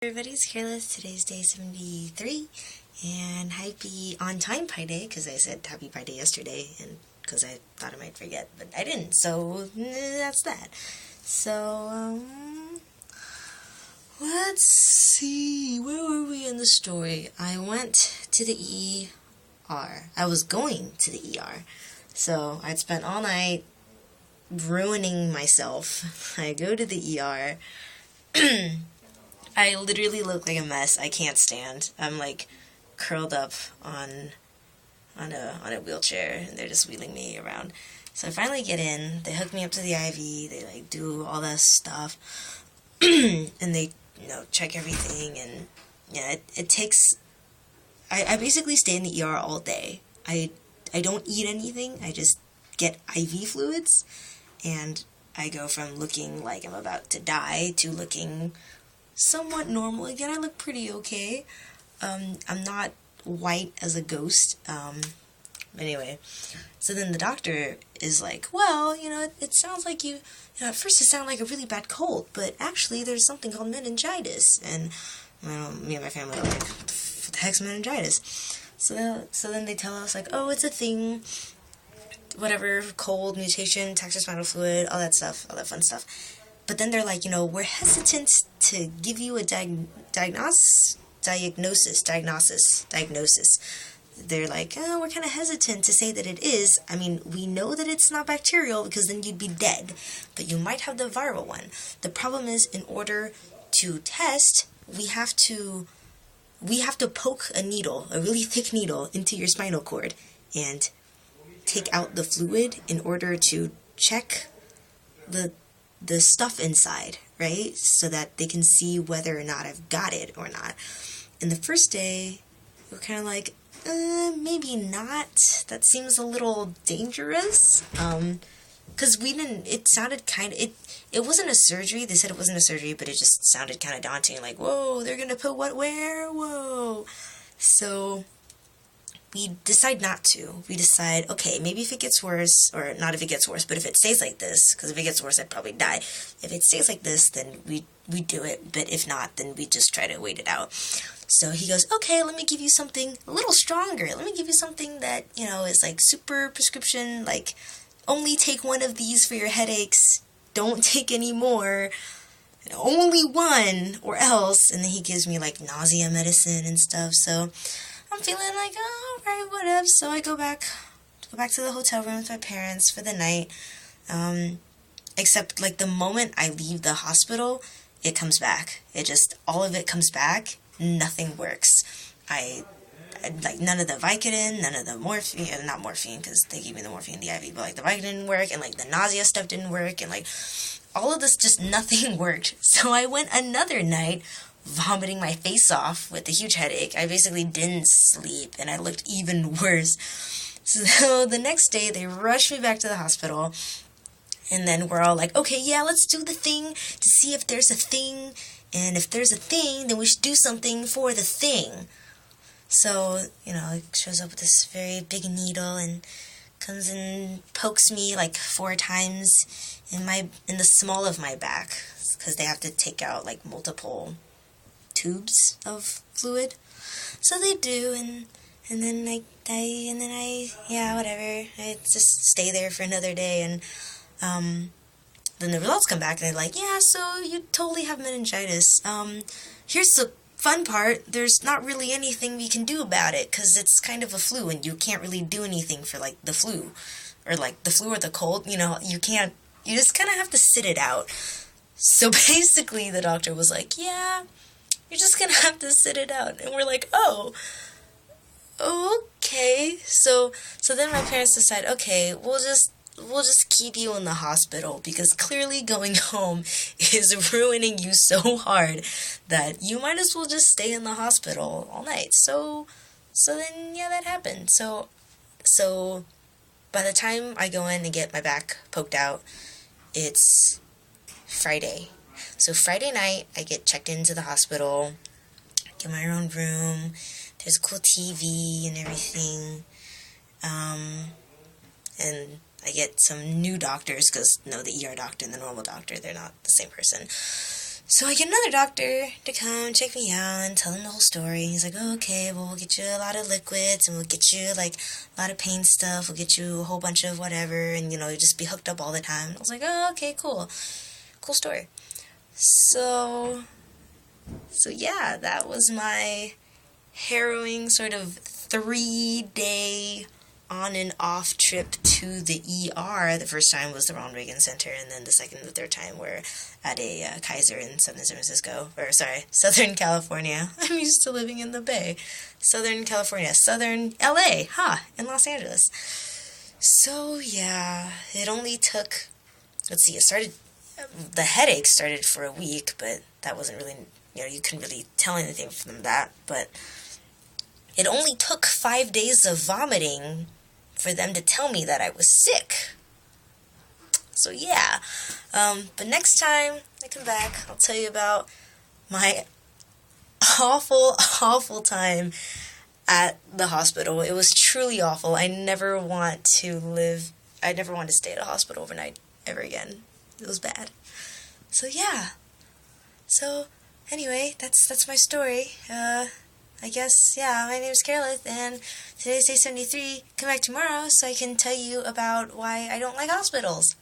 Everybody's Careless. Today's day 73, and happy on time Pi Day, because I said happy Pi Day yesterday, and because I thought I might forget, but I didn't, so that's that. So, let's see, where were we in the story? I went to the ER. I was going to the ER, so I'd spent all night ruining myself. I go to the ER. I literally look like a mess. I can't stand. I'm like curled up on a wheelchair, and they're just wheeling me around. So I finally get in. They hook me up to the IV. They like do all that stuff, and they check everything. And yeah, it takes. I basically stay in the ER all day. I don't eat anything. I just get IV fluids, and I go from looking like I'm about to die to looking somewhat normal. Again, I look pretty okay. I'm not white as a ghost. Anyway, so then the doctor is like, well, it sounds like at first it sounded like a really bad cold, but actually there's something called meningitis. And me and my family are like, what the heck's meningitis? So then they tell us, like, oh, it's a thing, whatever, cold, mutation, taxospinal fluid, all that stuff, all that fun stuff. But then they're like, we're hesitant to give you a diagnosis. They're like, oh, we're kind of hesitant to say that it is. I mean, we know that it's not bacterial because then you'd be dead, but you might have the viral one. The problem is, in order to test, we have to poke a needle, a really thick needle, into your spinal cord and take out the fluid in order to check the stuff inside, right? So that they can see whether or not I've got it or not. And the first day, we're kind of like, maybe not. That seems a little dangerous. Because it sounded it wasn't a surgery. They said it wasn't a surgery, but it just sounded kind of daunting. Like, whoa, they're gonna put what where? Whoa. So we decide not to. We decide, okay, maybe if it gets worse, or not if it gets worse, but if it stays like this, because if it gets worse, I'd probably die. If it stays like this, then we do it, but if not, then we just try to wait it out. So he goes, okay, let me give you something a little stronger. Let me give you something that, is like super prescription, like only take one of these for your headaches, don't take any more, only one, or else. And then he gives me like nausea medicine and stuff, so I'm feeling like, oh, alright, whatever. So I go back to the hotel room with my parents for the night. Except, like, the moment I leave the hospital, it comes back. All of it comes back. Nothing works. Like, none of the Vicodin, none of the morphine, not morphine, because they gave me the morphine in the IV, but, like, the Vicodin didn't work, and, like, the nausea stuff didn't work, and, like, all of this, just nothing worked. So I went another night vomiting my face off with a huge headache. I basically didn't sleep, and I looked even worse. So the next day, they rushed me back to the hospital, and then we're all like, okay, yeah, let's do the thing to see if there's a thing, and if there's a thing, then we should do something for the thing. So, it shows up with this very big needle, and comes and pokes me like 4 times in the small of my back, because they have to take out like multiple tubes of fluid. So they do, and then whatever. I just stay there for another day, and then the results come back, and they're like, yeah, so you totally have meningitis. Here's the fun part. There's not really anything we can do about it, because it's kind of a flu, and you can't really do anything for, like, the flu, or, like, the flu or the cold. You can't, you just kind of have to sit it out. So basically, the doctor was like, yeah, you're just gonna have to sit it out. And we're like, oh, okay. So then my parents decide, okay, we'll just keep you in the hospital, because clearly going home is ruining you so hard that you might as well just stay in the hospital all night. So then, yeah, that happened. So by the time I go in and get my back poked out, it's Friday. So Friday night, I get checked into the hospital, get my own room, there's a cool TV and everything, and I get some new doctors, because, the ER doctor and the normal doctor, they're not the same person. So I get another doctor to come check me out and tell him the whole story. He's like, oh, okay, well, we'll get you a lot of liquids and we'll get you, like, a lot of pain stuff. We'll get you a whole bunch of whatever and, you'll just be hooked up all the time. I was like, oh, okay, cool. Cool story. So yeah, that was my harrowing sort of 3-day on and off trip to the ER. The first time was the Ronald Reagan Center, and then the second and the third time were at a Kaiser in Southern Southern California. I'm used to living in the Bay. Southern California, Southern LA, in Los Angeles. So yeah, it only took, the headache started for a week, but that wasn't really, you couldn't really tell anything from that, but it only took 5 days of vomiting for them to tell me that I was sick. So yeah, but next time I come back, I'll tell you about my awful, awful time at the hospital. It was truly awful. I never want to stay at a hospital overnight ever again. It was bad. So yeah. So anyway, that's my story. I guess, yeah, my name is Carolith, and today's day 73. Come back tomorrow so I can tell you about why I don't like hospitals.